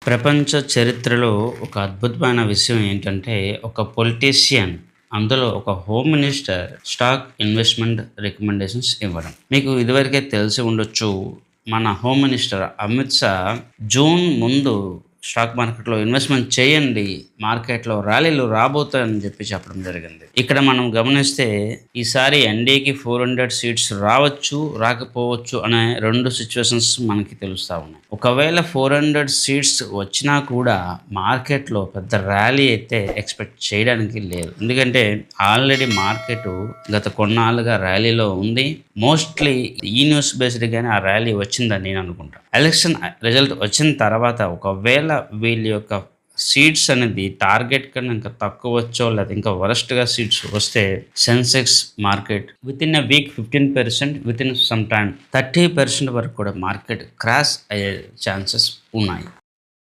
ప్రపంచ చరిత్రలో ఒక అద్భుతమైన విషయం ఏంటంటే, ఒక పొలిటీషియన్ అందులో ఒక home minister stock investment recommendations ఇవ్వడం. మీకు ఇదివరకే తెలిసి ఉండొచ్చు. మన home minister Amit Shah June ముందు స్టాక్ మార్కెట్‌లో ఇన్వెస్ట్‌మెంట్ చేయండి. మార్కెట్‌లో ర్యాలీలు రాబోతాయని చెప్పడం జరిగింది. ఇక్కడ మనం గమనిస్తే ఈసారి ఎన్‌డీఏకి 400 సీట్స్ రావచ్చు, రాకపోవచ్చు అనే 2 సిట్యుయేషన్స్ మనకి తెలుస్తా ఉన్నాయి. ఒకవేళ 400 సీట్స్ వచ్చినా కూడా మార్కెట్‌లో పెద్ద ర్యాలీ అయితే ఎక్స్‌పెక్ట్ చేయడానికి లేదు. ఎందుకంటే ఆల్రెడీ మార్కెట్ గత కొన్నాళ్ళుగా ర్యాలీలో ఉంది. మోస్ట్‌లీ ఈ న్యూస్ బేస్డ్‌గానే ఆ ర్యాలీ వచ్చిందని నేను అనుకుంటా. ఎలక్షన్ రిజల్ట్ వచ్చిన తర్వాత ఒకవేళ వీళ్ళ యొక్క సీట్స్ అనేది టార్గెట్ కన్నా ఇంకా తక్కువ వచ్చో లేదా ఇంకా వరస్ట్‌గా సీట్స్ వస్తే Sensex market within a week 15%, within some time 30% వరకు కూడా మార్కెట్ క్రాష్ అయ్యే ఛాన్సెస్ ఉన్నాయి.